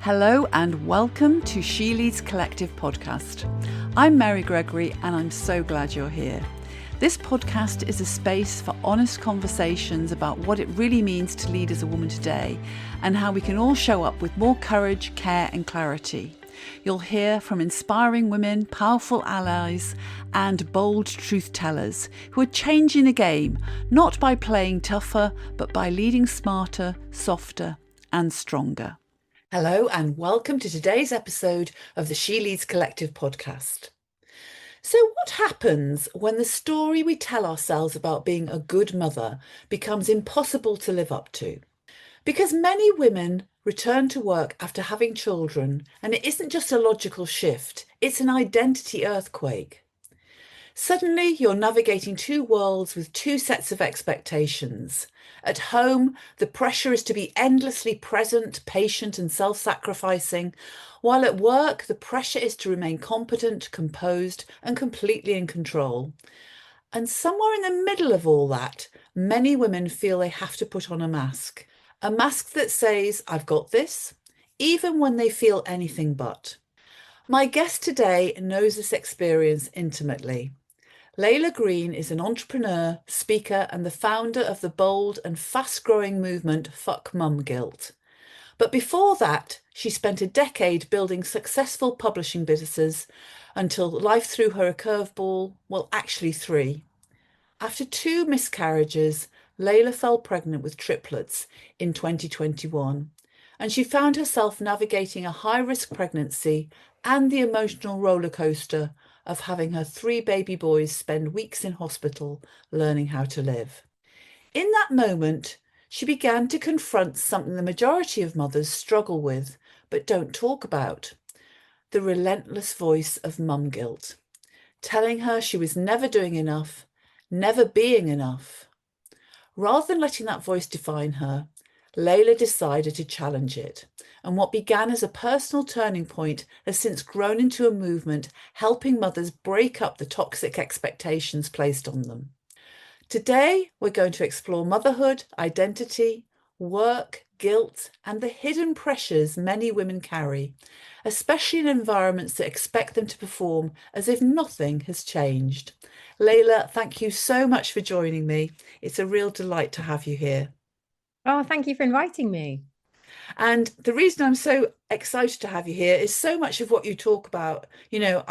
Hello and welcome to She Leads Collective podcast. I'm Mary Gregory and I'm so glad you're here. This podcast is a space for honest conversations about what it really means to lead as a woman today and how we can all show up with more courage, care and clarity. You'll hear from inspiring women, powerful allies and bold truth tellers who are changing the game, not by playing tougher, but by leading smarter, softer and stronger. Hello and welcome to today's episode of the She Leads Collective podcast. So what happens when the story we tell ourselves about being a good mother becomes impossible to live up to? Because many women return to work after having children, and it isn't just a logical shift, it's an identity earthquake. Suddenly, you're navigating two worlds with two sets of expectations. At home, the pressure is to be endlessly present, patient, and self-sacrificing, while at work, the pressure is to remain competent, composed, and completely in control. And somewhere in the middle of all that, many women feel they have to put on a mask that says, "I've got this," even when they feel anything but. My guest today knows this experience intimately. Leila Green is an entrepreneur, speaker, and the founder of the bold and fast-growing movement Fuck Mum Guilt. But before that, she spent a decade building successful publishing businesses until life threw her a curveball, well, actually three. After two miscarriages, Leila fell pregnant with triplets in 2021, and she found herself navigating a high-risk pregnancy and the emotional rollercoaster of having her three baby boys spend weeks in hospital learning how to live. In that moment, she began to confront something the majority of mothers struggle with but don't talk about: the relentless voice of mum guilt, telling her she was never doing enough, never being enough. Rather than letting that voice define her, Leila decided to challenge it, and what began as a personal turning point has since grown into a movement helping mothers break up the toxic expectations placed on them. Today, we're going to explore motherhood, identity, work, guilt, and the hidden pressures many women carry, especially in environments that expect them to perform as if nothing has changed. Leila, thank you so much for joining me. It's a real delight to have you here. Oh, thank you for inviting me. And the reason I'm so excited to have you here is so much of what you talk about. You know,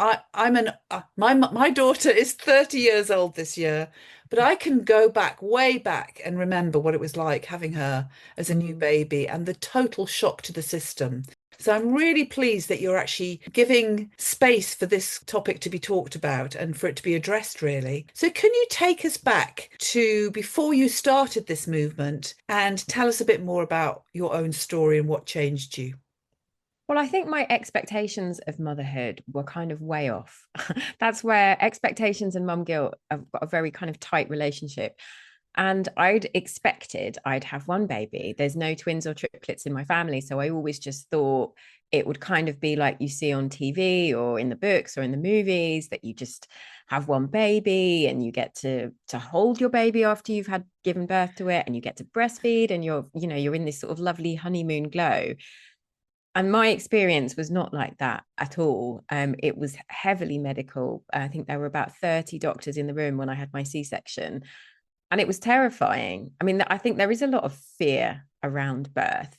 my daughter is 30 years old this year, but I can go back, way back, and remember what it was like having her as a new baby and the total shock to the system. So I'm really pleased that you're actually giving space for this topic to be talked about and for it to be addressed, really. So can you take us back to before you started this movement and tell us a bit more about your own story and what changed you? Well, I think my expectations of motherhood were kind of way off. That's where expectations and mum guilt have got a very kind of tight relationship. And I'd expected I'd have one baby. There's no twins or triplets in my family. So I always just thought it would kind of be like you see on TV or in the books or in the movies, that you just have one baby and you get to hold your baby after you've had given birth to it, and you get to breastfeed, and you're in this sort of lovely honeymoon glow. And my experience was not like that at all. It was heavily medical. I think there were about 30 doctors in the room when I had my C-section. And it was terrifying. I mean, I think there is a lot of fear around birth.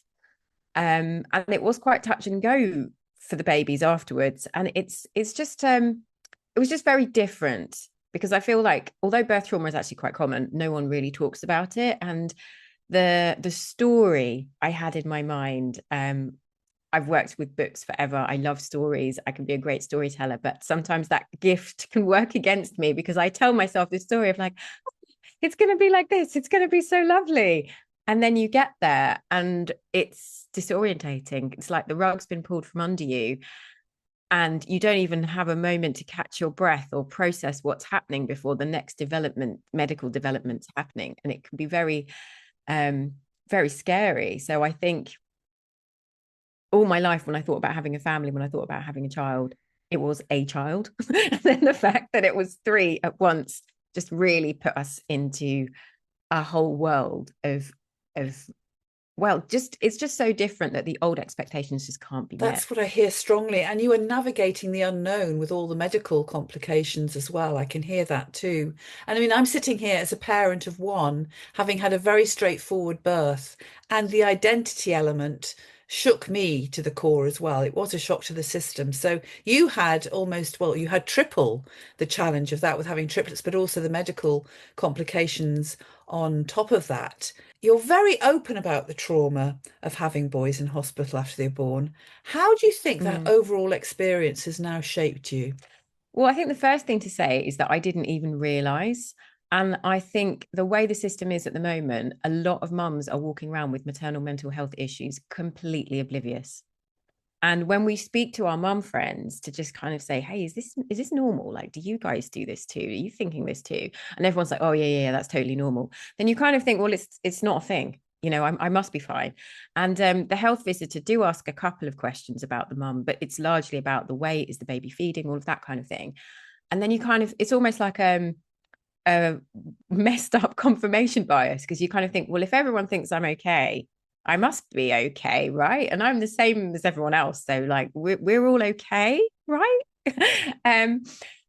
And it was quite touch and go for the babies afterwards. And it's just it was just very different, because I feel like although birth trauma is actually quite common, no one really talks about it. And the story I had in my mind, I've worked with books forever. I love stories. I can be a great storyteller, but sometimes that gift can work against me, because I tell myself this story of like, it's going to be like this. It's going to be so lovely. And then you get there and it's disorientating. It's like the rug's been pulled from under you, and you don't even have a moment to catch your breath or process what's happening before the next medical development's happening. And it can be very, very scary. So I think all my life, when I thought about having a family, when I thought about having a child, it was a child. And then the fact that it was three at once just really put us into a whole world of Well, it's just so different that the old expectations just can't be met. That's what I hear strongly. And you are navigating the unknown with all the medical complications as well. I can hear that too. And I mean, I'm sitting here as a parent of one, having had a very straightforward birth, and the identity element shook me to the core as well. It was a shock to the system. So you had almost, well, you had triple the challenge of that with having triplets, but also the medical complications on top of that. You're very open about the trauma of having boys in hospital after they're born. How do you think that Mm. overall experience has now shaped you? Well, I think the first thing to say is that I didn't even realize. And I think the way the system is at the moment, a lot of mums are walking around with maternal mental health issues completely oblivious. And when we speak to our mum friends to just kind of say, hey, is this normal? Like, do you guys do this too? Are you thinking this too? And everyone's like, oh yeah, that's totally normal. Then you kind of think, well, it's not a thing. I must be fine. And the health visitor do ask a couple of questions about the mum, but it's largely about the weight, is the baby feeding, all of that kind of thing. And then you kind of, it's almost like a messed up confirmation bias, because you kind of think, well, if everyone thinks I'm okay, I must be okay, right? And I'm the same as everyone else, so like we're all okay, right? um,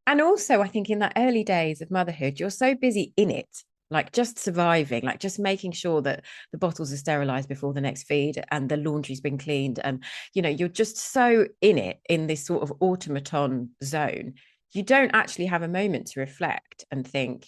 and also I think in that early days of motherhood, you're so busy in it, like just surviving, like just making sure that the bottles are sterilized before the next feed and the laundry's been cleaned, and you're just so in it, in this sort of automaton zone. You don't actually have a moment to reflect and think,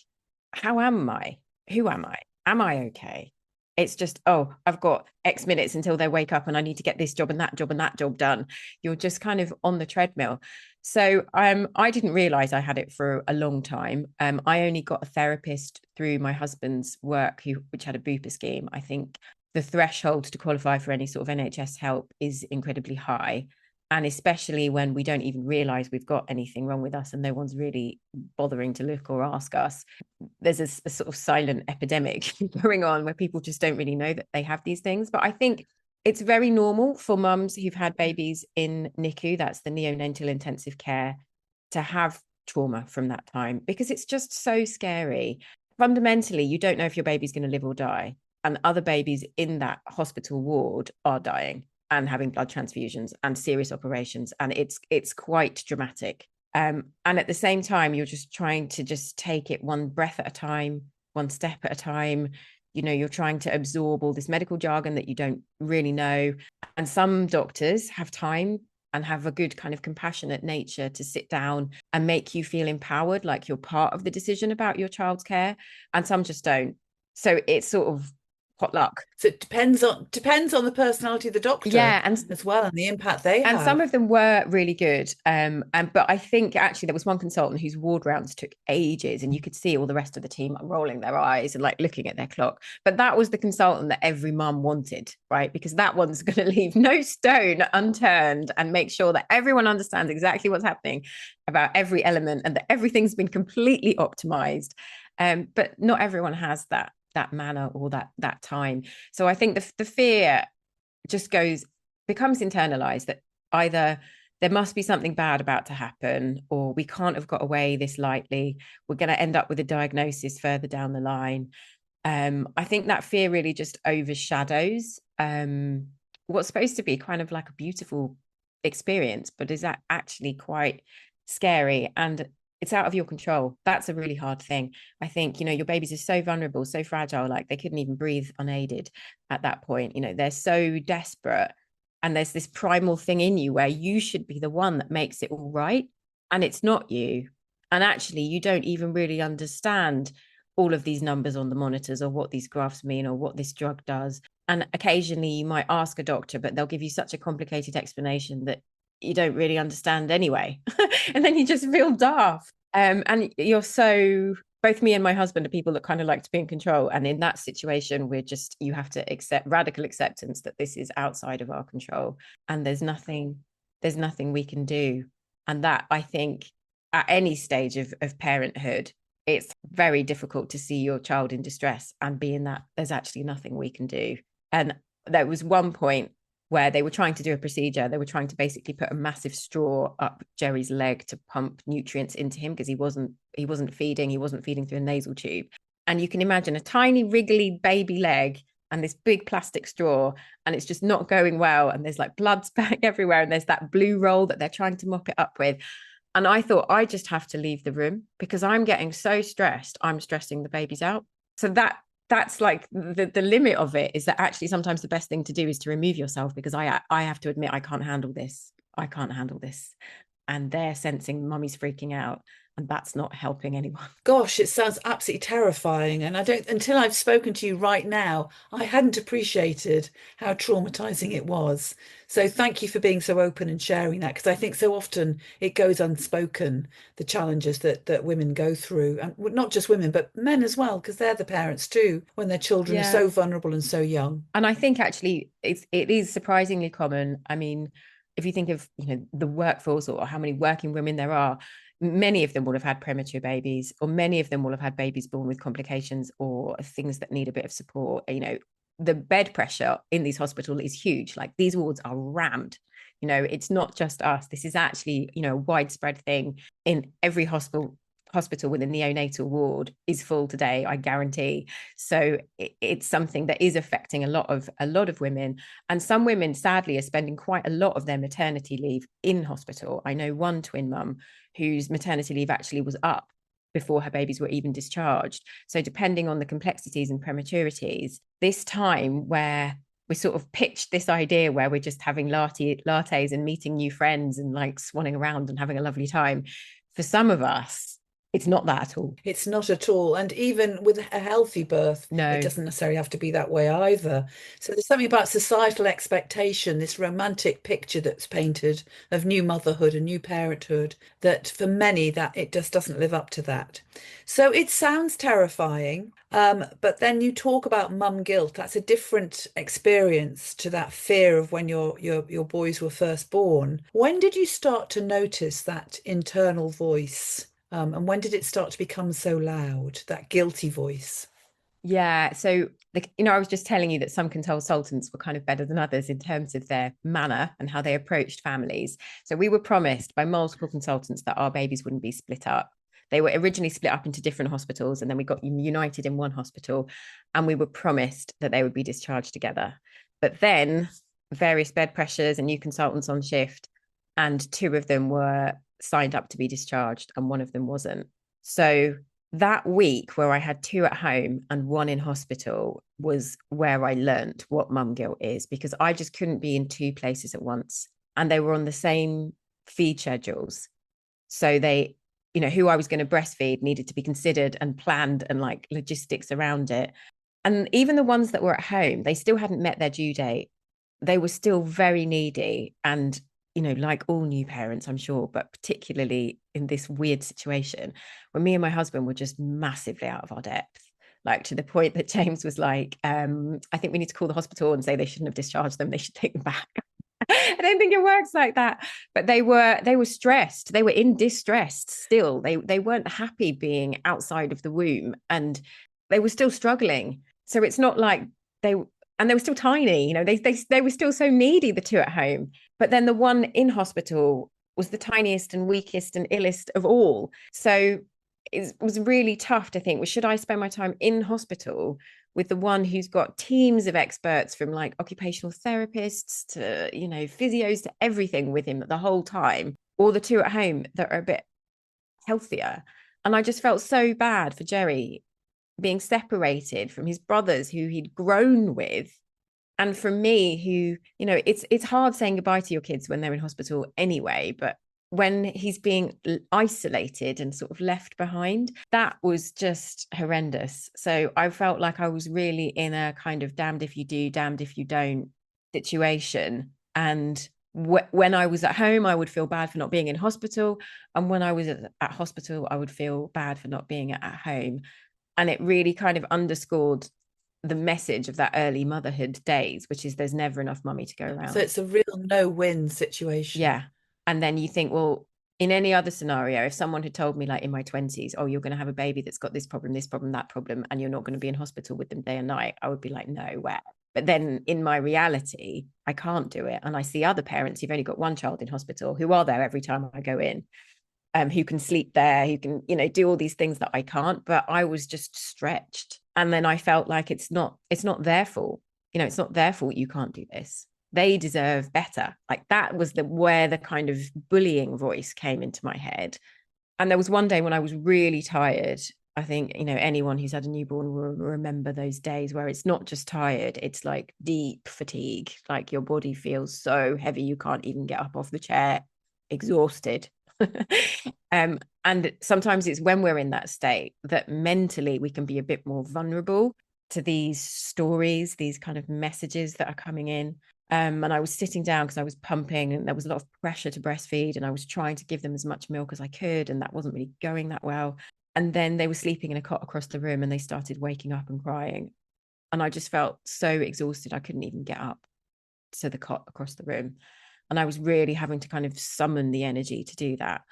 how am I? Who am I? Am I okay? It's just, oh, I've got X minutes until they wake up and I need to get this job and that job and that job done. You're just kind of on the treadmill. So I didn't realize I had it for a long time. I only got a therapist through my husband's work, which had a Bupa scheme. I think the threshold to qualify for any sort of NHS help is incredibly high. And especially when we don't even realize we've got anything wrong with us and no one's really bothering to look or ask us. There's a sort of silent epidemic going on where people just don't really know that they have these things. But I think it's very normal for mums who've had babies in NICU, that's the neonatal intensive care, to have trauma from that time, because it's just so scary. Fundamentally, you don't know if your baby's going to live or die. And other babies in that hospital ward are dying and having blood transfusions and serious operations. And it's quite dramatic. And at the same time, you're just trying to just take it one breath at a time, one step at a time. You're trying to absorb all this medical jargon that you don't really know. And some doctors have time and have a good kind of compassionate nature to sit down and make you feel empowered, like you're part of the decision about your child's care. And some just don't. So it's sort of potluck. So it depends on the personality of the doctor Yeah, and as well, and the impact they some have. of them were really good. But I think actually there was one consultant whose ward rounds took ages, and you could see all the rest of the team rolling their eyes and like looking at their clock. But that was the consultant that every mum wanted, right? Because that one's going to leave no stone unturned and make sure that everyone understands exactly what's happening about every element and that everything's been completely optimized. But not everyone has that manner or that time. So I think the fear just becomes internalized, that either there must be something bad about to happen, or we can't have got away this lightly. We're going to end up with a diagnosis further down the line. I think that fear really just overshadows what's supposed to be kind of like a beautiful experience, but is that actually quite scary, and it's out of your control. That's a really hard thing. I think, your babies are so vulnerable, so fragile, like they couldn't even breathe unaided at that point. They're so desperate. And there's this primal thing in you where you should be the one that makes it all right. And it's not you. And actually, you don't even really understand all of these numbers on the monitors, or what these graphs mean, or what this drug does. And occasionally you might ask a doctor, but they'll give you such a complicated explanation that you don't really understand anyway. And then you just feel daft. And you're so, both me and my husband are people that kind of like to be in control. And in that situation, you have to accept radical acceptance that this is outside of our control. And there's nothing we can do. And that, I think, at any stage of parenthood, it's very difficult to see your child in distress and be in that there's actually nothing we can do. And there was one point where they were trying to do a procedure. They were trying to basically put a massive straw up Jerry's leg to pump nutrients into him, because he wasn't feeding through a nasal tube. And you can imagine a tiny wriggly baby leg and this big plastic straw, and it's just not going well, and there's like blood spatting everywhere, and there's that blue roll that they're trying to mop it up with. And I thought, I just have to leave the room because I'm getting so stressed, I'm stressing the babies out. So that's like the limit of it, is that actually sometimes the best thing to do is to remove yourself, because I have to admit, I can't handle this. I can't handle this. And they're sensing mummy's freaking out, and that's not helping anyone. Gosh, it sounds absolutely terrifying. And I don't, until I've spoken to you right now, I hadn't appreciated how traumatizing it was. So thank you for being so open and sharing that, because I think so often it goes unspoken, the challenges that women go through, and not just women, but men as well, because they're the parents too, when their children are so vulnerable and so young. And I think actually it is surprisingly common. I mean, if you think of, the workforce or how many working women there are, many of them will have had premature babies, or many of them will have had babies born with complications or things that need a bit of support. The bed pressure in these hospitals is huge. Like, these wards are rammed. It's not just us. This is actually, a widespread thing in every hospital with a neonatal ward is full today, I guarantee. So it's something that is affecting a lot of women. And some women, sadly, are spending quite a lot of their maternity leave in hospital. I know one twin mum whose maternity leave actually was up before her babies were even discharged. So depending on the complexities and prematurities, this time where we sort of pitched this idea where we're just having lattes and meeting new friends and like swanning around and having a lovely time, for some of us, it's not that at all. It's not at all. And even with a healthy birth, No, it doesn't necessarily have to be that way either. So there's something about societal expectation, this romantic picture that's painted of new motherhood and new parenthood, that for many that it just doesn't live up to that. So it sounds terrifying. But then you talk about mum guilt. That's a different experience to that fear of when your boys were first born. When did you start to notice that internal voice? And when did it start to become so loud, that guilty voice? Yeah. So, I was just telling you that some consultants were kind of better than others in terms of their manner and how they approached families. So we were promised by multiple consultants that our babies wouldn't be split up. They were originally split up into different hospitals, and then we got united in one hospital, and we were promised that they would be discharged together. But then various bed pressures and new consultants on shift, and two of them were signed up to be discharged and one of them wasn't. So that week where I had two at home and one in hospital was where I learnt what mum guilt is, because I just couldn't be in two places at once, and they were on the same feed schedules. So they, who I was going to breastfeed needed to be considered and planned, and like logistics around it. And even the ones that were at home, they still hadn't met their due date. They were still very needy, and like all new parents, I'm sure, but particularly in this weird situation where me and my husband were just massively out of our depth, like to the point that James was like, I think we need to call the hospital and say they shouldn't have discharged them. They should take them back. I don't think it works like that. But they were stressed. They were in distress still. They weren't happy being outside of the womb, and they were still struggling. So it's not like they were still tiny, they were still so needy, the two at home. But then the one in hospital was the tiniest and weakest and illest of all. So it was really tough to think, well, should I spend my time in hospital with the one who's got teams of experts, from like occupational therapists to, physios to everything with him the whole time, or the two at home that are a bit healthier? And I just felt so bad for Jerry being separated from his brothers who he'd grown with, and from me who, it's hard saying goodbye to your kids when they're in hospital anyway, but when he's being isolated and sort of left behind, that was just horrendous. So I felt like I was really in a kind of damned if you do, damned if you don't situation. And when I was at home, I would feel bad for not being in hospital, and when I was at hospital, I would feel bad for not being at home. And it really kind of underscored the message of that early motherhood days, which is there's never enough mummy to go around. So it's a real no-win situation. Yeah. And then you think, well, in any other scenario, if someone had told me, like in my 20s, oh, you're going to have a baby that's got this problem, that problem, and you're not going to be in hospital with them day and night, I would be like, no, where? But then in my reality, I can't do it. And I see other parents who've only got one child in hospital who are there every time I go in, who can sleep there, who can, do all these things that I can't. But I was just stretched. And then I felt like it's not their fault. It's not their fault you can't do this. They deserve better. Like that was where the kind of bullying voice came into my head. And there was one day when I was really tired. I think, anyone who's had a newborn will remember those days where it's not just tired, it's like deep fatigue. Like your body feels so heavy, you can't even get up off the chair, exhausted. And sometimes it's when we're in that state that mentally we can be a bit more vulnerable to these stories, these kind of messages that are coming in. And I was sitting down because I was pumping and there was a lot of pressure to breastfeed, and I was trying to give them as much milk as I could, and that wasn't really going that well. And then they were sleeping in a cot across the room and they started waking up and crying. And I just felt so exhausted, I couldn't even get up to the cot across the room. And I was really having to kind of summon the energy to do that.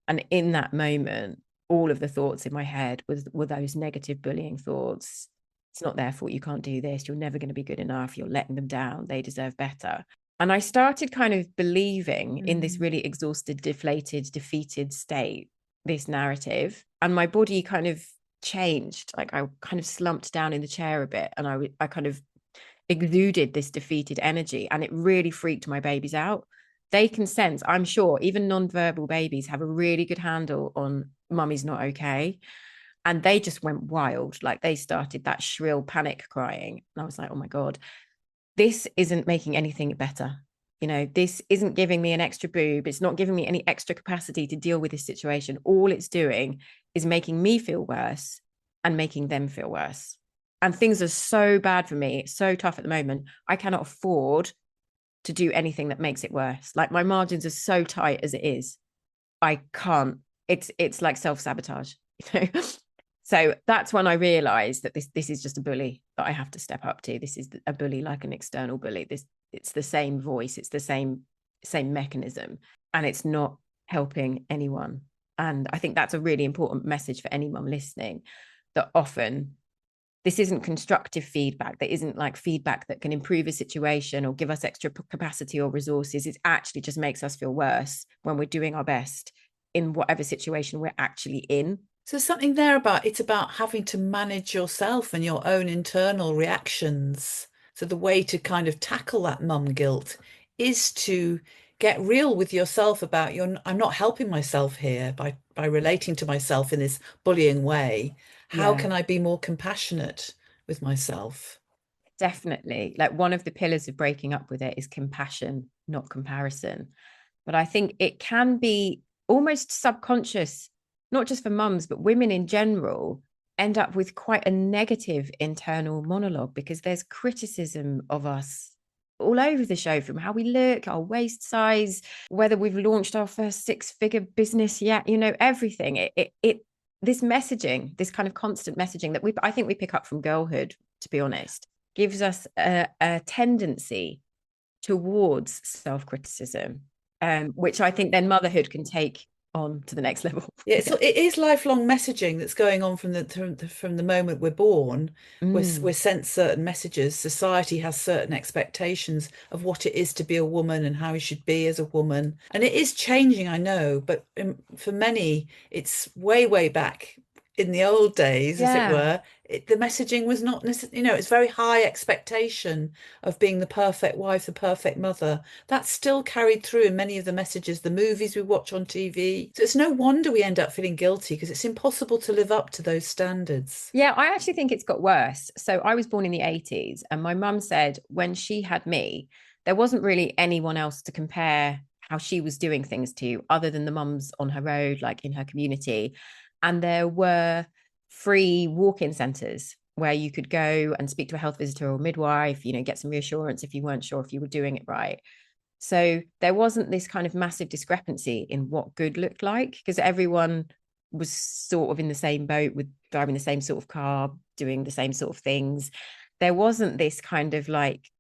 And in that moment, all of the thoughts in my head were those negative bullying thoughts. It's not their fault, you can't do this, you're never going to be good enough, you're letting them down, they deserve better. And I started kind of believing in this really exhausted, deflated, defeated state, this narrative. And my body kind of changed. Like I kind of slumped down in the chair a bit, and I kind of exuded this defeated energy, and it really freaked my babies out. They can sense, I'm sure, even non-verbal babies have a really good handle on mummy's not okay. And they just went wild. Like they started that shrill panic crying. And I was like, oh my God, this isn't making anything better. This isn't giving me an extra boob. It's not giving me any extra capacity to deal with this situation. All it's doing is making me feel worse and making them feel worse. And things are so bad for me. It's so tough at the moment. I cannot afford to do anything that makes it worse. Like my margins are so tight as it is. I can't. It's like self-sabotage. So that's when I realized that this is just a bully that I have to step up to. This is a bully, like an external bully. It's the same voice, it's the same mechanism, and it's not helping anyone. And I think that's a really important message for any mum listening, that often this isn't constructive feedback. There isn't like feedback that can improve a situation or give us extra capacity or resources. It actually just makes us feel worse when we're doing our best in whatever situation we're actually in. So something there about it's about having to manage yourself and your own internal reactions. So the way to kind of tackle that mum guilt is to get real with yourself about I'm not helping myself here by relating to myself in this bullying way. How can I be more compassionate with myself? Definitely. Like one of the pillars of breaking up with it is compassion, not comparison. But I think it can be almost subconscious, not just for mums, but women in general end up with quite a negative internal monologue because there's criticism of us all over the show, from how we look, our waist size, whether we've launched our first six-figure business yet, everything. This messaging, this kind of constant messaging that I think we pick up from girlhood, to be honest, gives us a tendency towards self-criticism, which I think then motherhood can take on to the next level. Yeah, it is lifelong messaging that's going on from the moment we're born. We're sent certain messages. Society has certain expectations of what it is to be a woman and how you should be as a woman. And it is changing, I know, but for many, it's way back in the old days, as it were. The messaging was not necessarily, it's very high expectation of being the perfect wife, the perfect mother. That's still carried through in many of the messages, the movies we watch on TV. So it's no wonder we end up feeling guilty, because it's impossible to live up to those standards. Yeah, I actually think it's got worse. So I was born in the 80s, and my mum said when she had me, there wasn't really anyone else to compare how she was doing things to other than the mums on her road, like in her community. And there were free walk-in centres where you could go and speak to a health visitor or midwife, get some reassurance if you weren't sure if you were doing it right. So there wasn't this kind of massive discrepancy in what good looked like, because everyone was sort of in the same boat, with driving the same sort of car, doing the same sort of things. There wasn't this kind of like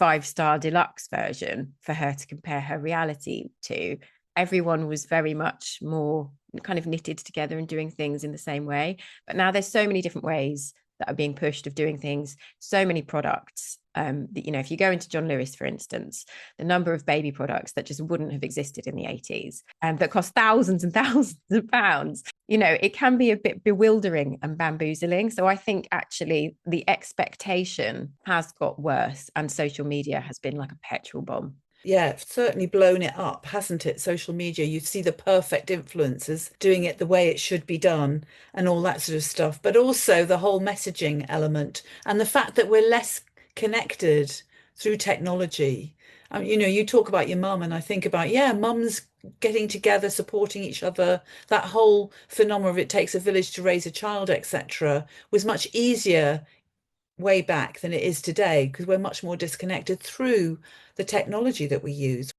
5-star deluxe version for her to compare her reality to. Everyone was very much more kind of knitted together and doing things in the same way. But now there's so many different ways that are being pushed of doing things, so many products. If you go into John Lewis, for instance, the number of baby products that just wouldn't have existed in the 80s and that cost thousands and thousands of pounds, it can be a bit bewildering and bamboozling. So I think actually the expectation has got worse, and social media has been like a petrol bomb. Yeah, it's certainly blown it up, hasn't it? Social media, you see the perfect influencers doing it the way it should be done and all that sort of stuff, but also the whole messaging element and the fact that we're less connected through technology. You talk about your mum, and I think about, yeah, mums getting together, supporting each other. That whole phenomenon of it takes a village to raise a child, etc., was much easier way back than it is today because we're much more disconnected through the technology that we use.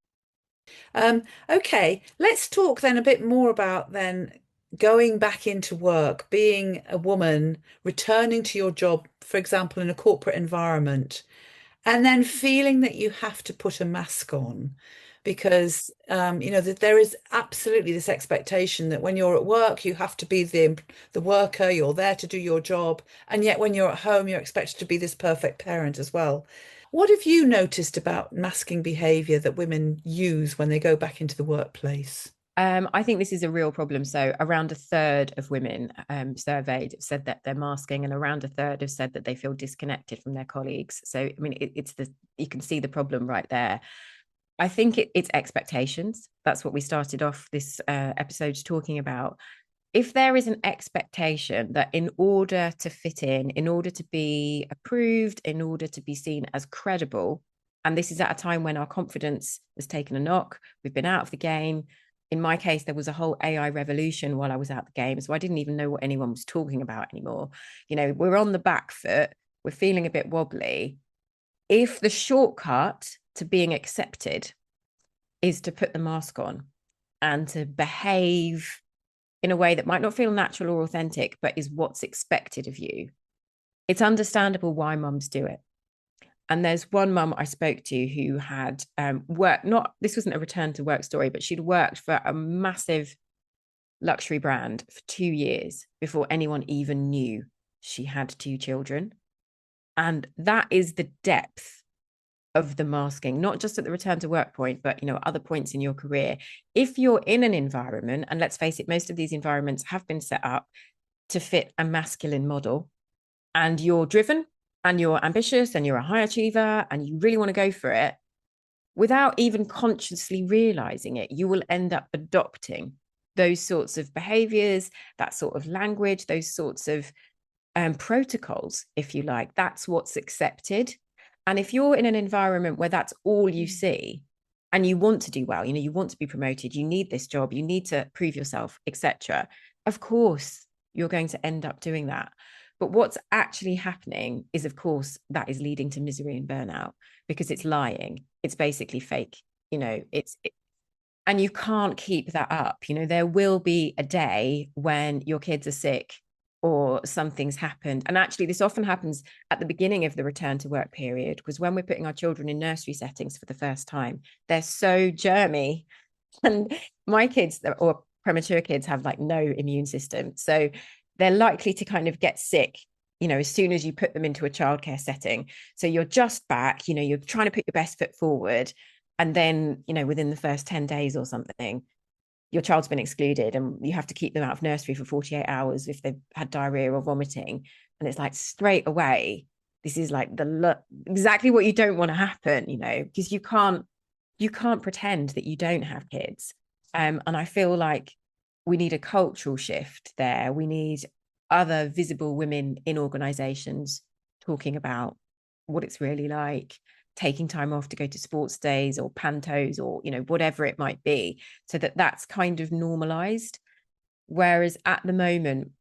Okay, let's talk then a bit more about then going back into work, being a woman, returning to your job, for example, in a corporate environment, and then feeling that you have to put a mask on because that there is absolutely this expectation that when you're at work you have to be the worker, you're there to do your job, and yet when you're at home you're expected to be this perfect parent as well. What have you noticed about masking behavior that women use when they go back into the workplace? I think this is a real problem. So around a third of women surveyed have said that they're masking, and around a third have said that they feel disconnected from their colleagues. So, I mean, you can see the problem right there. I think it's expectations. That's what we started off this episode talking about. If there is an expectation that in order to fit in order to be approved, in order to be seen as credible, and this is at a time when our confidence has taken a knock, we've been out of the game. In my case, there was a whole AI revolution while I was out the game. So I didn't even know what anyone was talking about anymore. We're on the back foot. We're feeling a bit wobbly. If the shortcut to being accepted is to put the mask on and to behave in a way that might not feel natural or authentic, but is what's expected of you, it's understandable why mums do it. And there's one mum I spoke to who had worked, this wasn't a return to work story, but she'd worked for a massive luxury brand for 2 years before anyone even knew she had 2 children. And that is the depth of the masking, not just at the return to work point, but other points in your career. If you're in an environment, and let's face it, most of these environments have been set up to fit a masculine model, and you're driven and you're ambitious and you're a high achiever and you really want to go for it, without even consciously realizing it, you will end up adopting those sorts of behaviors, that sort of language, those sorts of protocols, if you like. That's what's accepted. And if you're in an environment where that's all you see and you want to do well, you want to be promoted, you need this job, you need to prove yourself, etc., of course, you're going to end up doing that. But what's actually happening is, of course, that is leading to misery and burnout because it's lying. It's basically fake. And you can't keep that up. There will be a day when your kids are sick or something's happened. And actually, this often happens at the beginning of the return to work period, because when we're putting our children in nursery settings for the first time, they're so germy. And my kids, or premature kids, have like no immune system. So they're likely to kind of get sick, as soon as you put them into a childcare setting. So you're just back, you're trying to put your best foot forward. And then, within the first 10 days or something, your child's been excluded and you have to keep them out of nursery for 48 hours if they've had diarrhea or vomiting. And it's like straight away, this is like exactly what you don't want to happen, because you can't pretend that you don't have kids. And I feel like we need a cultural shift there. We need other visible women in organizations talking about what it's really like, taking time off to go to sports days or pantos or, whatever it might be, so that that's kind of normalized. Whereas at the moment,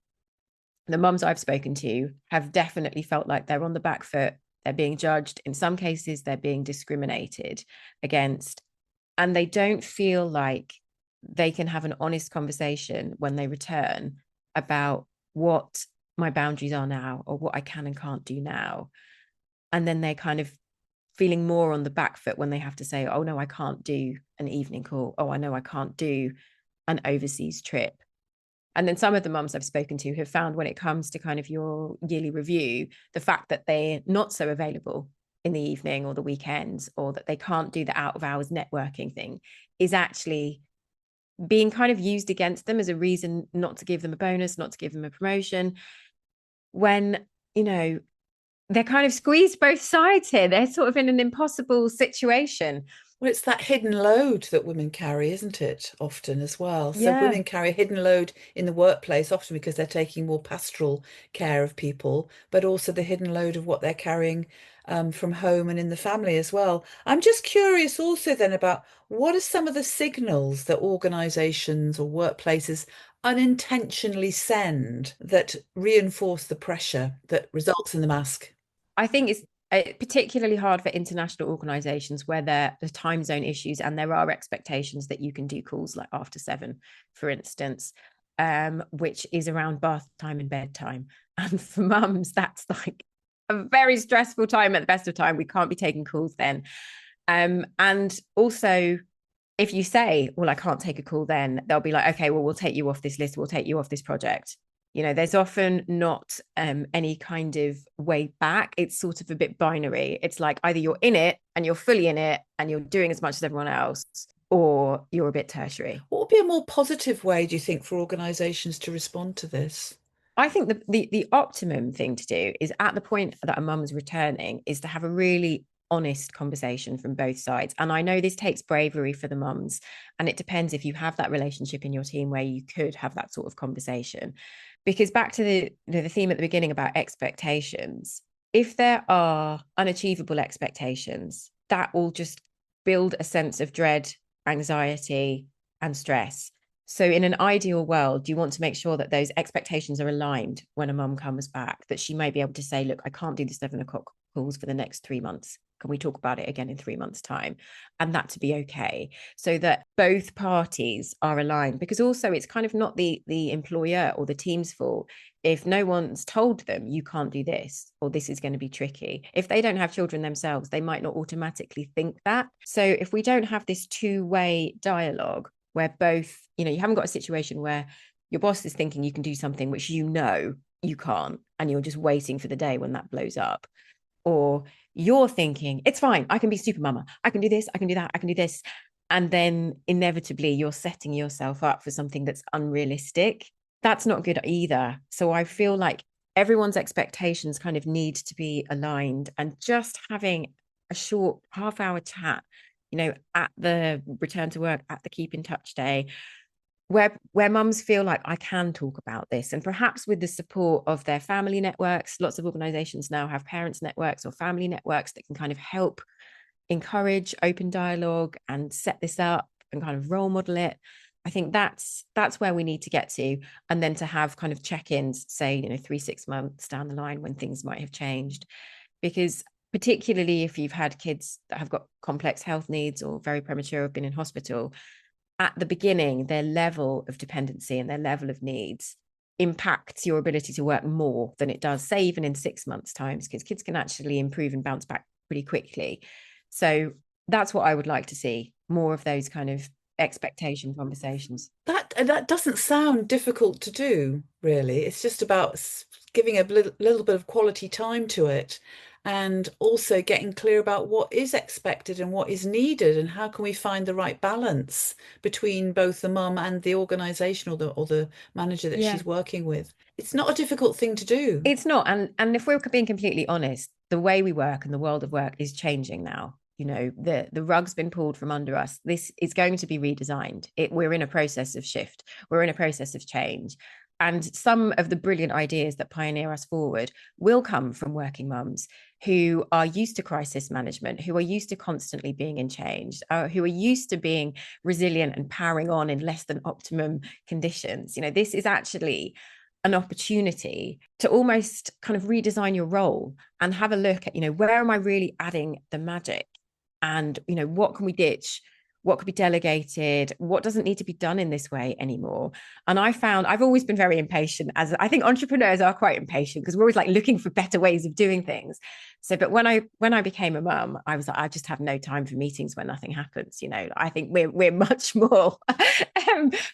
the mums I've spoken to have definitely felt like they're on the back foot. They're being judged. In some cases, they're being discriminated against, and they don't feel like they can have an honest conversation when they return about what my boundaries are now or what I can and can't do now. And then they're kind of feeling more on the back foot when they have to say, oh no, I can't do an evening call. Oh, I know I can't do an overseas trip. And then some of the mums I've spoken to have found when it comes to kind of your yearly review, the fact that they're not so available in the evening or the weekends, or that they can't do the out of hours networking thing, is actually being kind of used against them as a reason not to give them a bonus, not to give them a promotion, when, you know, they're kind of squeezed both sides here. They're sort of in an impossible situation. Well, it's that hidden load that women carry, isn't it? Often as well. So Yeah. women carry a hidden load in the workplace, often because they're taking more pastoral care of people, but also the hidden load of what they're carrying from home and in the family as well. I'm just curious also then about what are some of the signals that organizations or workplaces unintentionally send that reinforce the pressure that results in the mask? I think it's particularly hard for international organizations where there are time zone issues and there are expectations that you can do calls like after 7, for instance, which is around bath time and bedtime. And for mums, that's like a very stressful time at the best of time. We can't be taking calls then. And also, if you say, well, I can't take a call then, they'll be like, okay, well, we'll take you off this list. We'll take you off this project. You know, there's often not any kind of way back. It's sort of a bit binary. It's like either you're in it and you're fully in it and you're doing as much as everyone else, or you're a bit tertiary. What would be a more positive way, do you think, for organizations to respond to this? I think the optimum thing to do is, at the point that a mum's returning, is to have a really honest conversation from both sides. And I know this takes bravery for the mums, and it depends if you have that relationship in your team where you could have that sort of conversation. Because back to the theme at the beginning about expectations, if there are unachievable expectations, that will just build a sense of dread, anxiety, and stress. So in an ideal world, you want to make sure that those expectations are aligned when a mum comes back, that she may be able to say, look, I can't do the 7 o'clock calls for the next 3 months. Can we talk about it again in 3 months' time? And that to be okay, so that both parties are aligned. Because also it's kind of not the employer or the team's fault if no one's told them you can't do this or this is going to be tricky. If they don't have children themselves, they might not automatically think that. So if we don't have this two-way dialogue where both, you know, you haven't got a situation where your boss is thinking you can do something which you know you can't, and you're just waiting for the day when that blows up, or you're thinking it's fine, I can be super mama, I can do this, I can do that, I can do this, and then inevitably you're setting yourself up for something that's unrealistic. That's not good either. So I feel like everyone's expectations kind of need to be aligned, and just having a short half-hour chat, you know, at the return to work, at the keep in touch day, where mums feel like I can talk about this, and perhaps with the support of their family networks. Lots of organizations now have parents networks or family networks that can kind of help encourage open dialogue and set this up and kind of role model it. I think that's where we need to get to. And then to have kind of check-ins, say, you know, 3-6 months down the line when things might have changed. Because particularly if you've had kids that have got complex health needs or very premature, have been in hospital, at the beginning, their level of dependency and their level of needs impacts your ability to work more than it does, say, even in 6 months' time, because kids can actually improve and bounce back pretty quickly. So that's what I would like to see, more of those kind of expectation conversations. That doesn't sound difficult to do, really. It's just about giving a little bit of quality time to it, and also getting clear about what is expected and what is needed, and how can we find the right balance between both the mum and the organization or the manager that Yeah. she's working with. It's not a difficult thing to do. It's not. And if we're being completely honest, the way we work and the world of work is changing now. You know, the rug's been pulled from under us. This is going to be redesigned. We're in a process of shift. We're in a process of change. And some of the brilliant ideas that pioneer us forward will come from working mums who are used to crisis management, who are used to constantly being in change, who are used to being resilient and powering on in less than optimum conditions. You know, this is actually an opportunity to almost kind of redesign your role and have a look at, you know, where am I really adding the magic? And, you know, what can we ditch? what could be delegated, what doesn't need to be done in this way anymore. And I found I've always been very impatient, as I think entrepreneurs are quite impatient, because we're always like looking for better ways of doing things. So, but when I became a mum, I was like, I just have no time for meetings when nothing happens. I think we're much more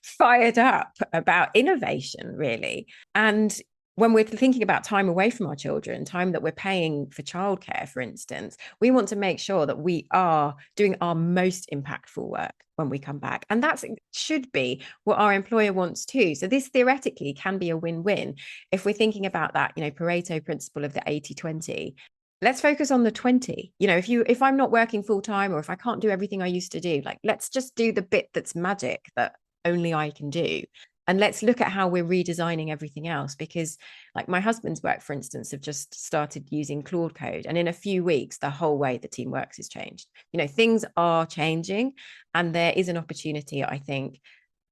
fired up about innovation, really. And when we're thinking about time away from our children, time that we're paying for childcare, for instance, we want to make sure that we are doing our most impactful work when we come back. And that should be what our employer wants too. So this theoretically can be a win-win if we're thinking about that, Pareto principle of the 80-20. Let's focus on the 20. If I'm not working full time, or if I can't do everything I used to do, like, let's just do the bit that's magic that only I can do. And let's look at how we're redesigning everything else, because like my husband's work, for instance, have just started using Claude Code. And in a few weeks, the whole way the team works has changed. Things are changing, and there is an opportunity, I think,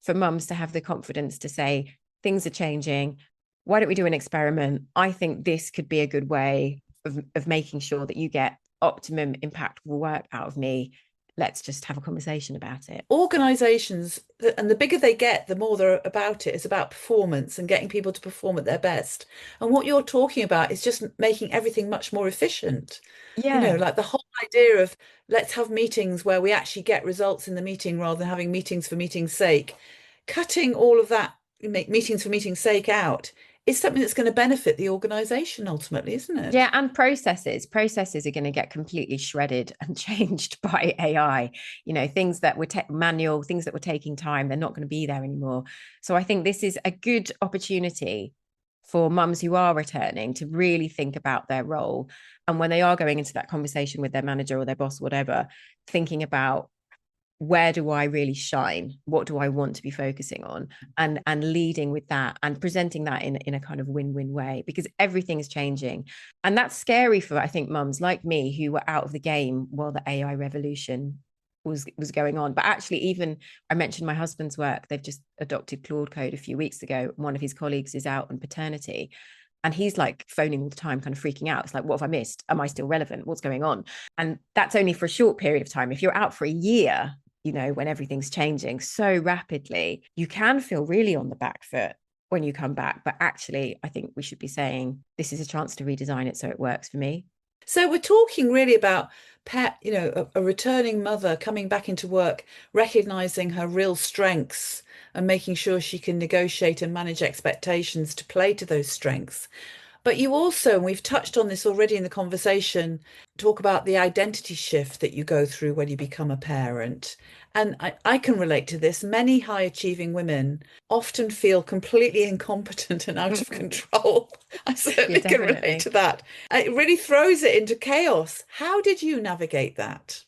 for mums to have the confidence to say, things are changing. Why don't we do an experiment? I think this could be a good way of making sure that you get optimum impactful work out of me. Let's just have a conversation about it. Organizations, and the bigger they get, the more they're about it. It's about performance and getting people to perform at their best. And what you're talking about is just making everything much more efficient. Yeah. Like the whole idea of let's have meetings where we actually get results in the meeting rather than having meetings for meeting's sake. Cutting all of that, make meetings for meeting's sake out, is something that's going to benefit the organization ultimately, isn't it? Yeah, and processes are going to get completely shredded and changed by AI. Things that were manual, things that were taking time, they're not going to be there anymore. So I think this is a good opportunity for mums who are returning to really think about their role. And when they are going into that conversation with their manager or their boss, whatever, thinking about, where do I really shine? What do I want to be focusing on? And leading with that and presenting that in a kind of win-win way, because everything is changing. And that's scary for, I think, mums like me who were out of the game while the AI revolution was going on. But actually, even I mentioned my husband's work, they've just adopted Claude Code a few weeks ago. One of his colleagues is out on paternity, and he's like phoning all the time, kind of freaking out. It's like, what have I missed? Am I still relevant? What's going on? And that's only for a short period of time. If you're out for a year, when everything's changing so rapidly, you can feel really on the back foot when you come back. But actually, I think we should be saying, this is a chance to redesign it so it works for me. So we're talking really about a returning mother coming back into work, recognizing her real strengths and making sure she can negotiate and manage expectations to play to those strengths. But you also, and we've touched on this already in the conversation, talk about the identity shift that you go through when you become a parent. And I can relate to this. Many high achieving women often feel completely incompetent and out of control. I certainly can relate to that. It really throws it into chaos. How did you navigate that?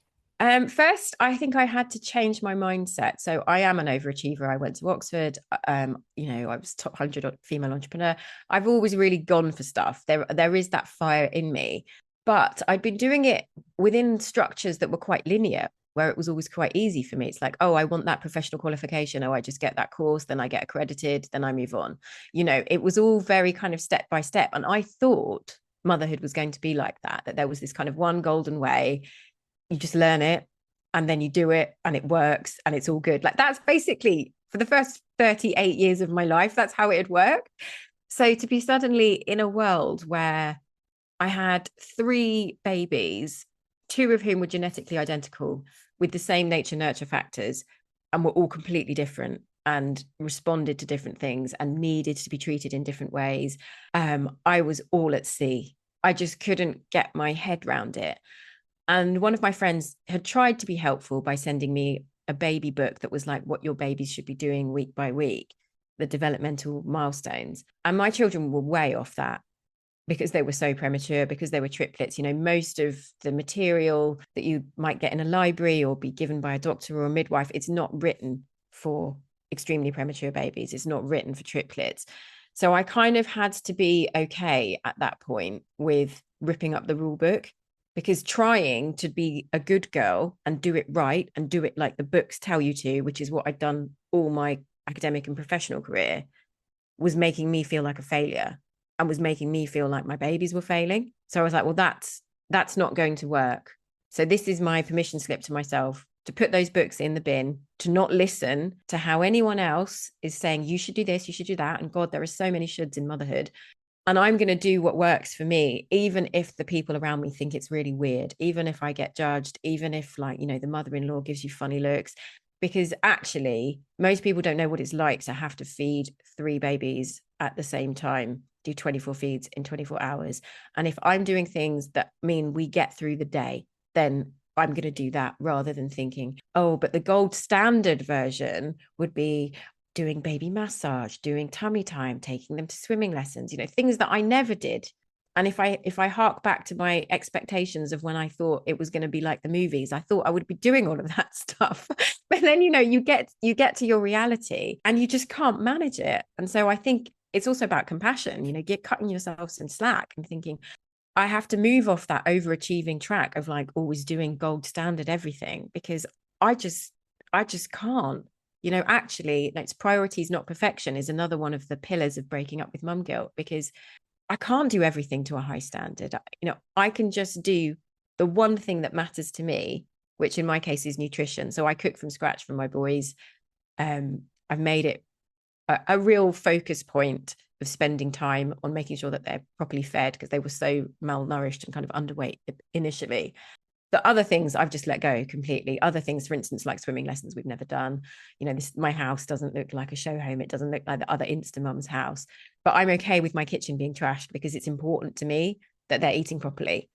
First, I think I had to change my mindset. So I am an overachiever. I went to Oxford. I was top 100 female entrepreneur. I've always really gone for stuff. There is that fire in me, but I'd been doing it within structures that were quite linear, where it was always quite easy for me. It's like, oh, I want that professional qualification. Oh, I just get that course, then I get accredited, then I move on. It was all very kind of step by step. And I thought motherhood was going to be like that there was this kind of one golden way. You just learn it and then you do it and it works and it's all good. Like, that's basically for the first 38 years of my life, that's how it'd work. So to be suddenly in a world where I had 3 babies, 2 of whom were genetically identical with the same nature nurture factors, and were all completely different and responded to different things and needed to be treated in different ways, I was all at sea. I just couldn't get my head around it. And one of my friends had tried to be helpful by sending me a baby book that was like what your babies should be doing week by week, the developmental milestones. And my children were way off that because they were so premature, because they were triplets. Most of the material that you might get in a library or be given by a doctor or a midwife, it's not written for extremely premature babies. It's not written for triplets. So I kind of had to be okay at that point with ripping up the rule book, because trying to be a good girl and do it right and do it like the books tell you to, which is what I'd done all my academic and professional career, was making me feel like a failure and was making me feel like my babies were failing. So I was like, well, that's not going to work. So this is my permission slip to myself to put those books in the bin, to not listen to how anyone else is saying, you should do this, you should do that. And God, there are so many shoulds in motherhood. And I'm going to do what works for me, even if the people around me think it's really weird, even if I get judged, even if, like, the mother-in-law gives you funny looks, because actually most people don't know what it's like to have to feed 3 babies at the same time, do 24 feeds in 24 hours. And if I'm doing things that mean we get through the day, then I'm going to do that, rather than thinking, oh, but the gold standard version would be doing baby massage, doing tummy time, taking them to swimming lessons, things that I never did. And if I hark back to my expectations of when I thought it was going to be like the movies, I thought I would be doing all of that stuff. But then, you get to your reality and you just can't manage it. And so I think it's also about compassion, get cutting yourself some slack and thinking, I have to move off that overachieving track of like always doing gold standard everything, because I just can't. Actually, it's priorities, not perfection, is another one of the pillars of breaking up with mum guilt, because I can't do everything to a high standard. I can just do the one thing that matters to me, which in my case is nutrition. So I cook from scratch for my boys. I've made it a real focus point of spending time on making sure that they're properly fed, because they were so malnourished and kind of underweight initially. The other things I've just let go completely. Other things, for instance, like swimming lessons, we've never done. My house doesn't look like a show home. It doesn't look like the other Instamum's house. But I'm okay with my kitchen being trashed, because it's important to me that they're eating properly.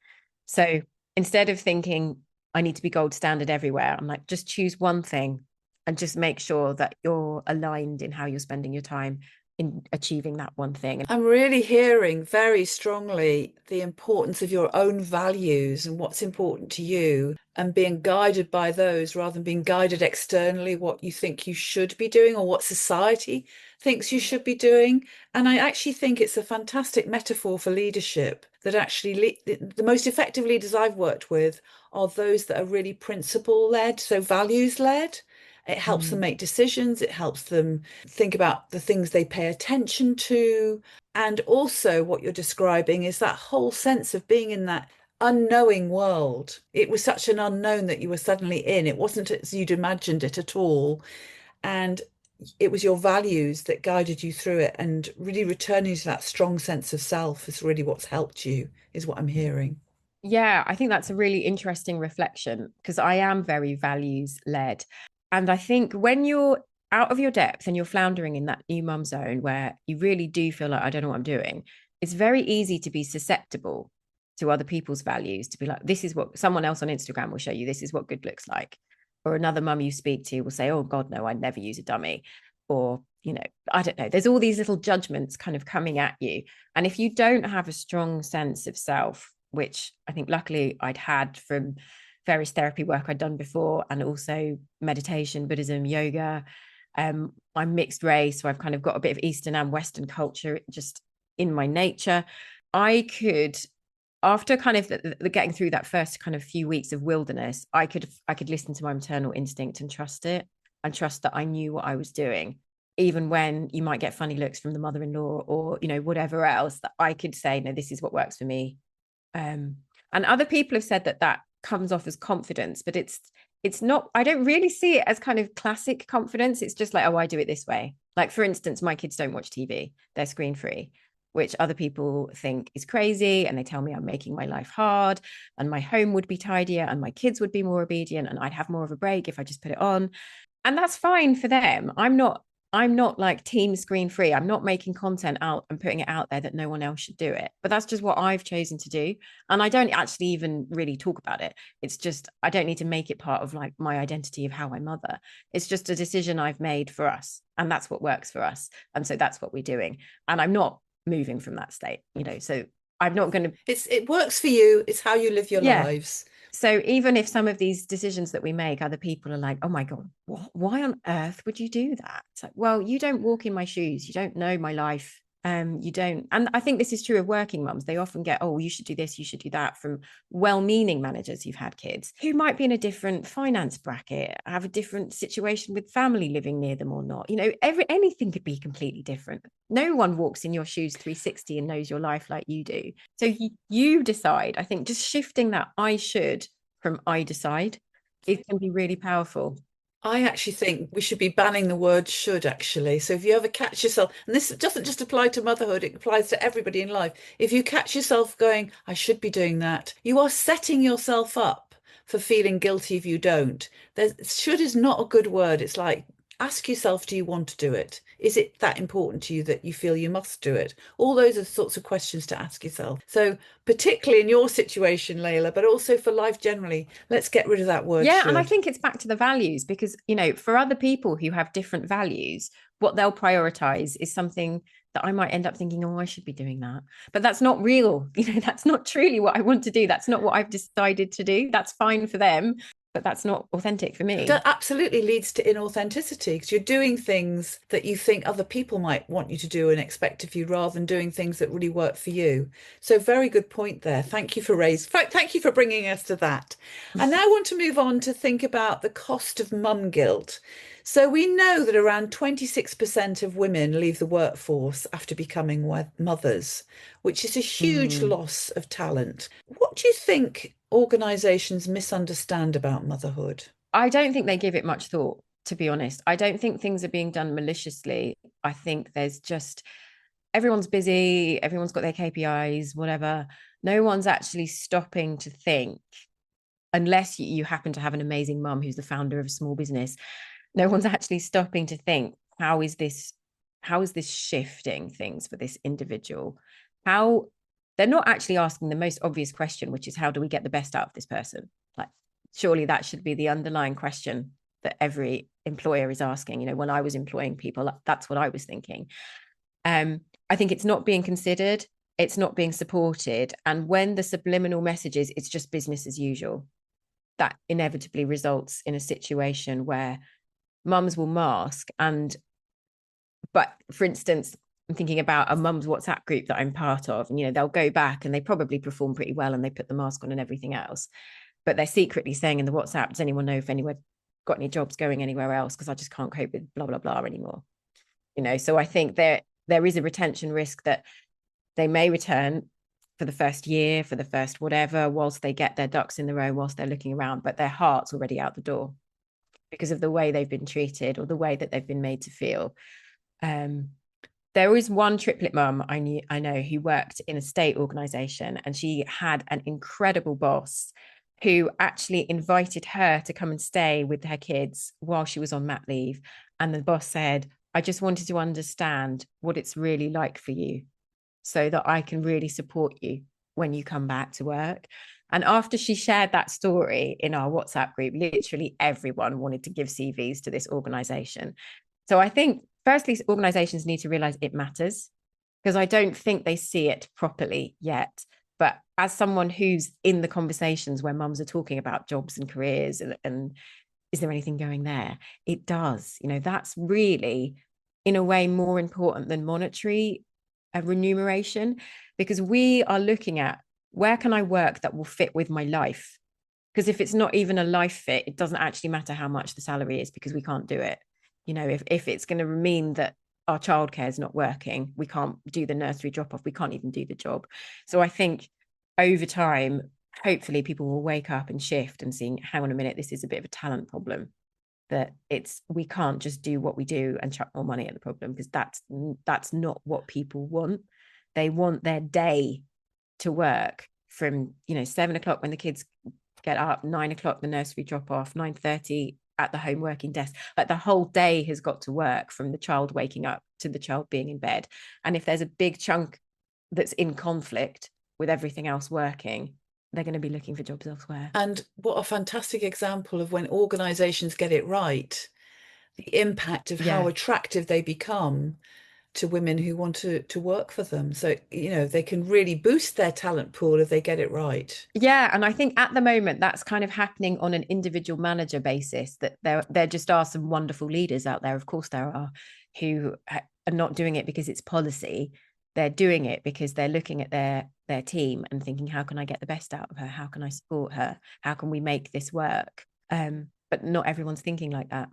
So instead of thinking I need to be gold standard everywhere, I'm like, just choose one thing and just make sure that you're aligned in how you're spending your time in achieving that one thing. I'm really hearing very strongly the importance of your own values and what's important to you, and being guided by those rather than being guided externally, what you think you should be doing or what society thinks you should be doing. And I actually think it's a fantastic metaphor for leadership, that actually the most effective leaders I've worked with are those that are really principle led, so values led. It helps them make decisions. It helps them think about the things they pay attention to. And also, what you're describing is that whole sense of being in that unknowing world. It was such an unknown that you were suddenly in. It wasn't as you'd imagined it at all. And it was your values that guided you through it. And really returning to that strong sense of self is really what's helped you, is what I'm hearing. Yeah, I think that's a really interesting reflection, because I am very values led. And I think when you're out of your depth and you're floundering in that new mum zone where you really do feel like, I don't know what I'm doing, it's very easy to be susceptible to other people's values, to be like, this is what someone else on Instagram will show you, this is what good looks like. Or another mum you speak to will say, oh God, no, I never use a dummy. Or, I don't know, there's all these little judgments kind of coming at you. And if you don't have a strong sense of self, which I think luckily I'd had from various therapy work I'd done before, and also meditation, Buddhism, yoga. I'm mixed race, so I've kind of got a bit of Eastern and Western culture just in my nature. I could, after kind of the getting through that first kind of few weeks of wilderness, I could listen to my maternal instinct and trust it, and trust that I knew what I was doing, even when you might get funny looks from the mother-in-law or whatever else, that I could say, no, this is what works for me. And other people have said that comes off as confidence, but it's not. I don't really see it as kind of classic confidence. It's just like, oh, I do it this way. Like, for instance, my kids don't watch TV, they're screen free, which other people think is crazy, and they tell me I'm making my life hard, and my home would be tidier, and my kids would be more obedient, and I'd have more of a break if I just put it on. And that's fine for them. I'm not like team screen free. I'm not making content out and putting it out there that no one else should do it. But that's just what I've chosen to do. And I don't actually even really talk about it. It's just, I don't need to make it part of like my identity of how I mother. It's just a decision I've made for us. And that's what works for us. And so that's what we're doing. And I'm not moving from that state, so I'm not going to. It works for you. It's how you live your lives. So even if some of these decisions that we make, other people are like, oh my God, why on earth would you do that? It's like, well, you don't walk in my shoes. You don't know my life. You don't. And I think this is true of working mums. They often get, oh, you should do this, you should do that, from well-meaning managers who've had kids who might be in a different finance bracket, have a different situation with family living near them or not. Anything could be completely different. No one walks in your shoes 360 and knows your life like you do. So you decide. I think just shifting that I should from I decide, it can be really powerful. I actually think we should be banning the word should, actually. So if you ever catch yourself, and this doesn't just apply to motherhood, it applies to everybody in life. If you catch yourself going, I should be doing that, you are setting yourself up for feeling guilty if you don't. Should is not a good word. It's like, ask yourself, do you want to do it? Is it that important to you that you feel you must do it? All those are the sorts of questions to ask yourself. So, particularly in your situation, Layla, but also for life generally, let's get rid of that word Yeah, and I should. think it's back to the values because, for other people who have different values, what they'll prioritize is something that I might end up thinking, oh, I should be doing that. But that's not real. That's not truly what I want to do. That's not what I've decided to do. That's fine for them, but that's not authentic for me. That absolutely leads to inauthenticity because you're doing things that you think other people might want you to do and expect of you rather than doing things that really work for you. So very good point there. Thank you for bringing us to that. I now want to move on to think about the cost of mum guilt. So we know that around 26% of women leave the workforce after becoming mothers, which is a huge Mm. loss of talent. What do you think organisations misunderstand about motherhood? I don't think they give it much thought, to be honest. I don't think things are being done maliciously. I think there's just everyone's busy, everyone's got their KPIs, whatever. No one's actually stopping to think, unless you happen to have an amazing mum who's the founder of a small business. No one's actually stopping to think, how is this shifting things for this individual? How they're not actually asking the most obvious question, which is how do we get the best out of this person? Like, surely that should be the underlying question that every employer is asking. When I was employing people, that's what I was thinking. I think it's not being considered, it's not being supported. And when the subliminal message is it's just business as usual, that inevitably results in a situation where mums will mask. But for instance, I'm thinking about a mum's WhatsApp group that I'm part of, and they'll go back and they probably perform pretty well and they put the mask on and everything else, but they're secretly saying in the WhatsApp, does anyone know if anyone got any jobs going anywhere else, because I just can't cope with blah blah blah anymore. So I think there is a retention risk that they may return for the first year, for the first whatever, whilst they get their ducks in the row, whilst they're looking around, but their heart's already out the door because of the way they've been treated or the way that they've been made to feel. There is one triplet mum I know who worked in a state organization, and she had an incredible boss who actually invited her to come and stay with her kids while she was on mat leave. And the boss said, I just wanted to understand what it's really like for you so that I can really support you when you come back to work. And after she shared that story in our WhatsApp group, literally everyone wanted to give CVs to this organization. So I think, firstly, organizations need to realize it matters, because I don't think they see it properly yet. But as someone who's in the conversations where mums are talking about jobs and careers and is there anything going there? It does. That's really, in a way, more important than monetary remuneration, because we are looking at where can I work that will fit with my life? Because if it's not even a life fit, it doesn't actually matter how much the salary is, because we can't do it. If it's going to mean that our childcare is not working, we can't do the nursery drop off, we can't even do the job. So I think over time, hopefully people will wake up and shift and see, hang on a minute, this is a bit of a talent problem, that we can't just do what we do and chuck more money at the problem, because that's not what people want. They want their day to work from 7 o'clock when the kids get up, 9 o'clock the nursery drop off, 9:30 at the home working desk. Like, the whole day has got to work from the child waking up to the child being in bed. And if there's a big chunk that's in conflict with everything else working, they're going to be looking for jobs elsewhere. And what a fantastic example of when organizations get it right, the impact of how attractive they become to women who want to work for them. So, they can really boost their talent pool if they get it right. Yeah, and I think at the moment that's kind of happening on an individual manager basis, that there just are some wonderful leaders out there. Of course there are, who are not doing it because it's policy. They're doing it because they're looking at their team and thinking, how can I get the best out of her? How can I support her? How can we make this work? But not everyone's thinking like that.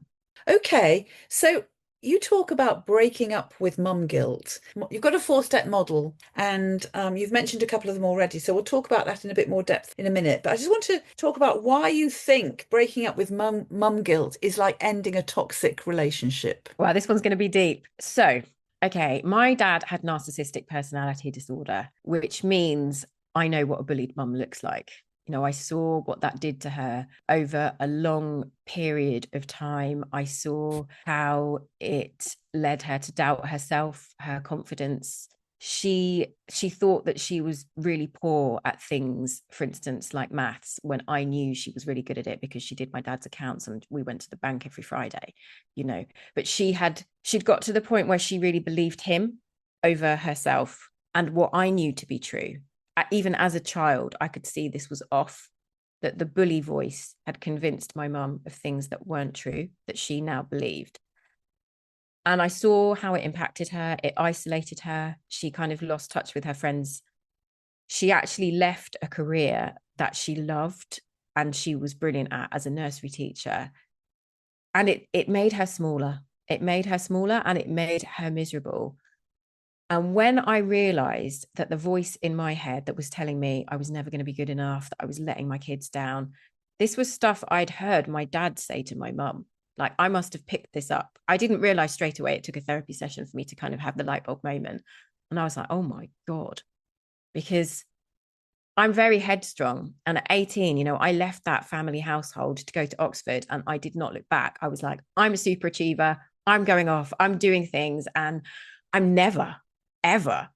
Okay, so you talk about breaking up with mum guilt. You've got a four-step model, and you've mentioned a couple of them already. So we'll talk about that in a bit more depth in a minute. But I just want to talk about why you think breaking up with mum guilt is like ending a toxic relationship. Well, this one's going to be deep. So, okay, my dad had narcissistic personality disorder, which means I know what a bullied mum looks like. You know, I saw what that did to her over a long period of time. I saw how it led her to doubt herself, her confidence. She thought that she was really poor at things, for instance, like maths, when I knew she was really good at it because she did my dad's accounts and we went to the bank every Friday, you know. But she'd got to the point where she really believed him over herself and what I knew to be true. Even as a child, I could see this was off, that the bully voice had convinced my mum of things that weren't true, that she now believed. And I saw how it impacted her. It isolated her. She kind of lost touch with her friends. She actually left a career that she loved and she was brilliant at as a nursery teacher. And it made her smaller. It made her smaller and it made her miserable. And when I realized that the voice in my head that was telling me I was never going to be good enough, that I was letting my kids down, this was stuff I'd heard my dad say to my mum. Like, I must have picked this up. I didn't realize straight away. It took a therapy session for me to kind of have the light bulb moment. And I was like, oh my God, because I'm very headstrong. And at 18, you know, I left that family household to go to Oxford and I did not look back. I was like, I'm a super achiever. I'm going off. I'm doing things. And I'm never, ever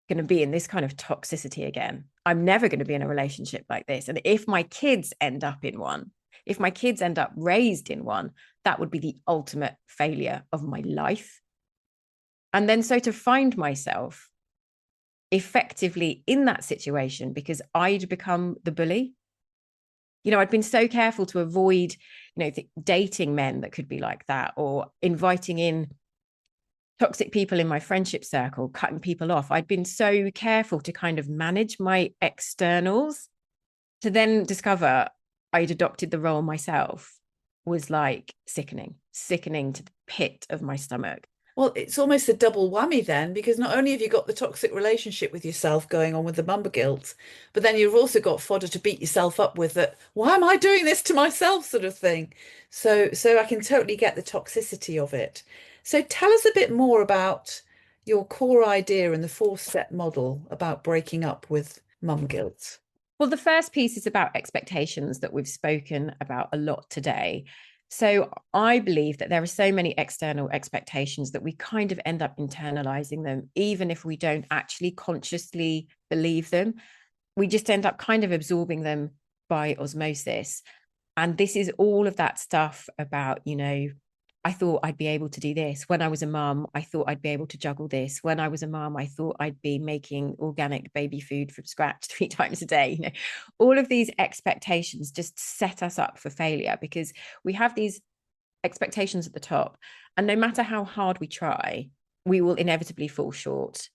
going to be in this kind of toxicity again. I'm never going to be in a relationship like this. And if my kids end up in one, if my kids end up raised in one, that would be the ultimate failure of my life. And then so to find myself effectively in that situation because I'd become the bully. You know, I'd been so careful to avoid, you know, dating men that could be like that or inviting in toxic people in my friendship circle, cutting people off. I'd been so careful to kind of manage my externals to then discover I'd adopted the role myself was like sickening to the pit of my stomach. Well, it's almost a double whammy then, because not only have you got the toxic relationship with yourself going on with the mum guilt, but then you've also got fodder to beat yourself up with that, why am I doing this to myself sort of thing. So I can totally get the toxicity of it. So tell us a bit more about your core idea and the four-step model about breaking up with mum guilt. Well, the first piece is about expectations that we've spoken about a lot today. So I believe that there are so many external expectations that we kind of end up internalizing them, even if we don't actually consciously believe them. We just end up kind of absorbing them by osmosis. And this is all of that stuff about, you know, I thought I'd be able to do this. When I was a mum, I thought I'd be able to juggle this. When I was a mum, I thought I'd be making organic baby food from scratch 3 times a day. You know, all of these expectations just set us up for failure because we have these expectations at the top. And no matter how hard we try, we will inevitably fall short.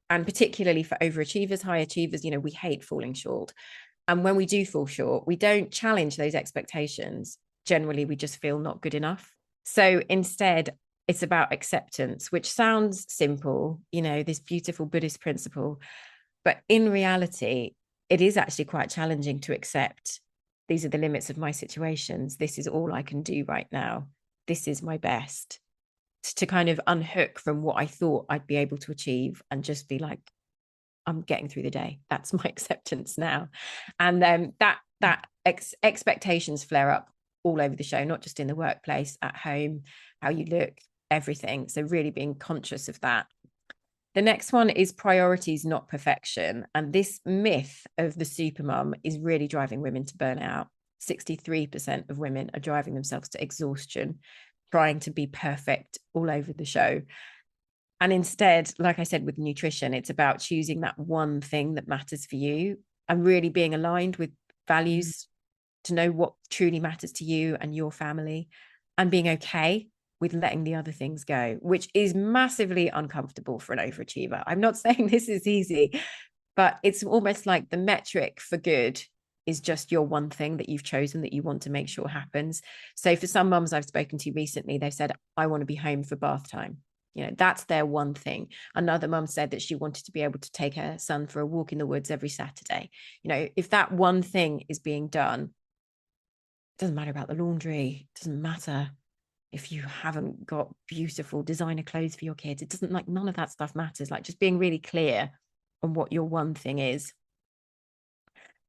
And particularly for overachievers, high achievers, you know, we hate falling short. And when we do fall short, we don't challenge those expectations. Generally, we just feel not good enough. So instead, it's about acceptance, which sounds simple, you know, this beautiful Buddhist principle. But in reality, it is actually quite challenging to accept these are the limits of my situations. This is all I can do right now. This is my best. To kind of unhook from what I thought I'd be able to achieve and just be like, I'm getting through the day. That's my acceptance now. And expectations flare up all over the show, not just in the workplace, at home, how you look, everything. So really being conscious of that. The next one is priorities, not perfection. And this myth of the supermum is really driving women to burnout. 63% of women are driving themselves to exhaustion, trying to be perfect all over the show. And instead, like I said, with nutrition, it's about choosing that one thing that matters for you and really being aligned with values to know what truly matters to you and your family and being okay with letting the other things go, which is massively uncomfortable for an overachiever. I'm not saying this is easy, but it's almost like the metric for good is just your one thing that you've chosen that you want to make sure happens. So for some mums I've spoken to recently, they've said, I want to be home for bath time. That's their one thing. Another mum said that she wanted to be able to take her son for a walk in the woods every Saturday. If that one thing is being done, it doesn't matter about the laundry, it doesn't matter if you haven't got beautiful designer clothes for your kids. It doesn't, like, none of that stuff matters. Like, just being really clear on what your one thing is.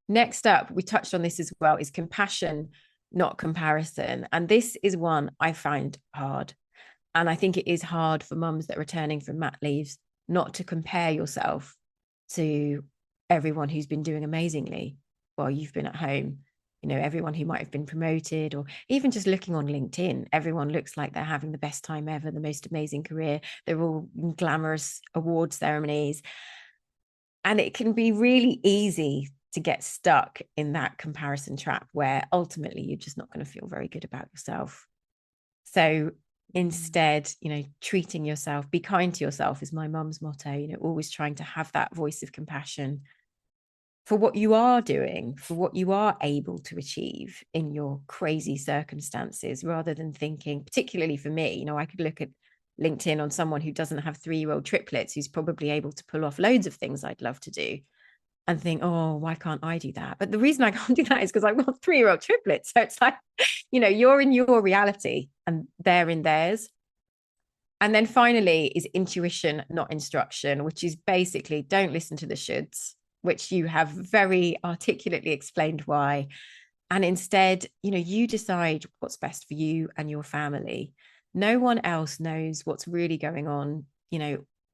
Next up, we touched on this as well, is compassion, not comparison. And this is one I find hard. And I think it is hard for mums that are returning from mat leaves not to compare yourself to everyone who's been doing amazingly while you've been at home. Everyone who might have been promoted, or even just looking on LinkedIn, everyone looks like they're having the best time ever, the most amazing career. They're all in glamorous award ceremonies. And it can be really easy to get stuck in that comparison trap where ultimately you're just not going to feel very good about yourself. So instead, treating yourself, be kind to yourself is my mum's motto, always trying to have that voice of compassion for what you are doing, for what you are able to achieve in your crazy circumstances, rather than thinking, particularly for me, I could look at LinkedIn on someone who doesn't have 3-year-old triplets, who's probably able to pull off loads of things I'd love to do, and think, oh, why can't I do that? But the reason I can't do that is because I've got 3-year-old triplets. So it's like, you're in your reality and they're in theirs. And then finally is intuition, not instruction, which is basically don't listen to the shoulds, which you have very articulately explained why. And instead, you decide what's best for you and your family. No one else knows what's really going on,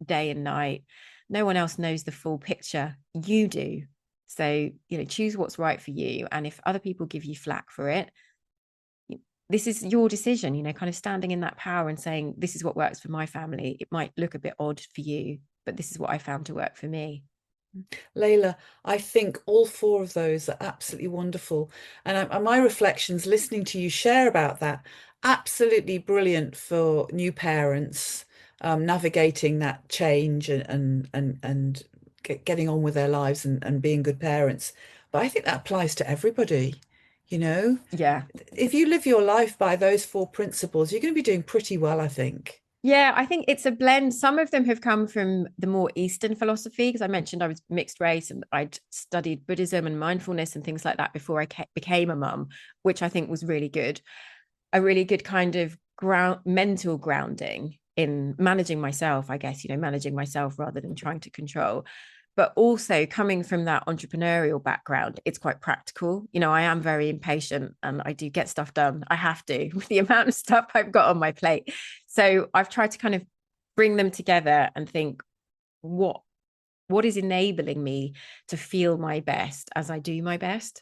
day and night. No one else knows the full picture. You do. So, choose what's right for you. And if other people give you flack for it, this is your decision, kind of standing in that power and saying, this is what works for my family. It might look a bit odd for you, but this is what I found to work for me. Leila, I think all 4 of those are absolutely wonderful. And my reflections listening to you share about that, absolutely brilliant for new parents, navigating that change and getting on with their lives and being good parents. But I think that applies to everybody. Yeah. If you live your life by those 4 principles, you're going to be doing pretty well, I think. Yeah, I think it's a blend. Some of them have come from the more Eastern philosophy, because I mentioned I was mixed race and I'd studied Buddhism and mindfulness and things like that before I became a mum, which I think was really good. A really good kind of mental grounding in managing myself, I guess, managing myself rather than trying to control. But also coming from that entrepreneurial background, it's quite practical. I am very impatient and I do get stuff done. I have to with the amount of stuff I've got on my plate. So I've tried to kind of bring them together and think, what is enabling me to feel my best as I do my best?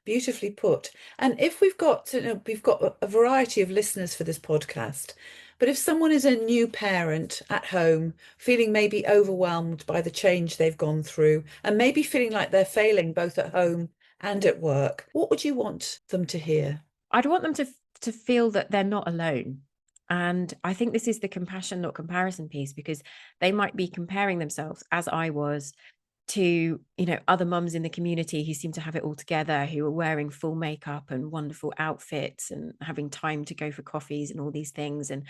Beautifully put. And if we've got a variety of listeners for this podcast, but if someone is a new parent at home, feeling maybe overwhelmed by the change they've gone through, and maybe feeling like they're failing both at home and at work, what would you want them to hear? I'd want them to feel that they're not alone. And I think this is the compassion, not comparison piece, because they might be comparing themselves, as I was, to other mums in the community who seem to have it all together, who are wearing full makeup and wonderful outfits and having time to go for coffees and all these things. And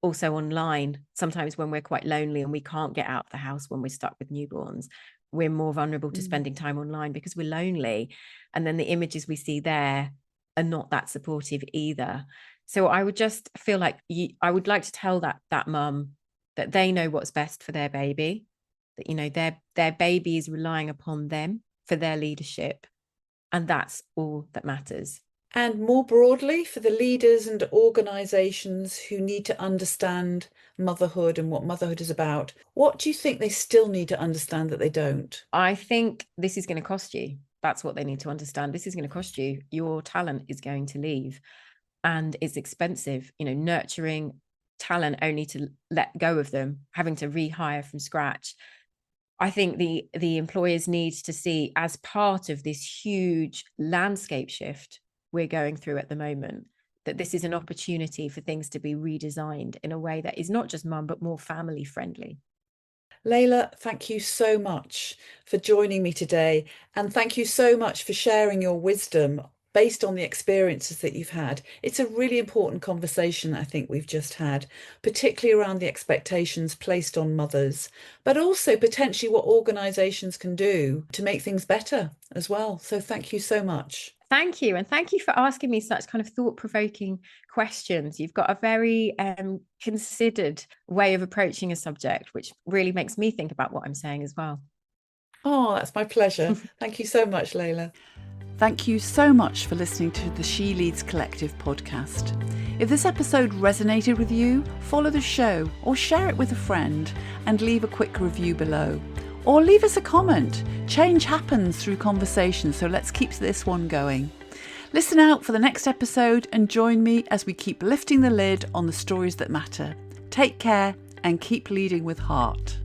also online, sometimes when we're quite lonely and we can't get out of the house when we're stuck with newborns, we're more vulnerable to spending time online because we're lonely. And then the images we see there are not that supportive either. So I would just feel like I would like to tell that mum that they know what's best for their baby, that their baby is relying upon them for their leadership, and that's all that matters. And more broadly, for the leaders and organisations who need to understand motherhood and what motherhood is about, what do you think they still need to understand that they don't? I think this is going to cost you. That's what they need to understand. This is going to cost you. Your talent is going to leave, and it's expensive. Nurturing talent only to let go of them, having to rehire from scratch. I think the employers need to see, as part of this huge landscape shift we're going through at the moment, that this is an opportunity for things to be redesigned in a way that is not just mum, but more family friendly. Leila, thank you so much for joining me today. And thank you so much for sharing your wisdom based on the experiences that you've had. It's a really important conversation I think we've just had, particularly around the expectations placed on mothers, but also potentially what organisations can do to make things better as well. So thank you so much. Thank you. And thank you for asking me such kind of thought-provoking questions. You've got a very considered way of approaching a subject, which really makes me think about what I'm saying as well. Oh, that's my pleasure. Thank you so much, Leila. Thank you so much for listening to the She Leads Collective podcast. If this episode resonated with you, follow the show or share it with a friend and leave a quick review below. Or leave us a comment. Change happens through conversation, so let's keep this one going. Listen out for the next episode and join me as we keep lifting the lid on the stories that matter. Take care and keep leading with heart.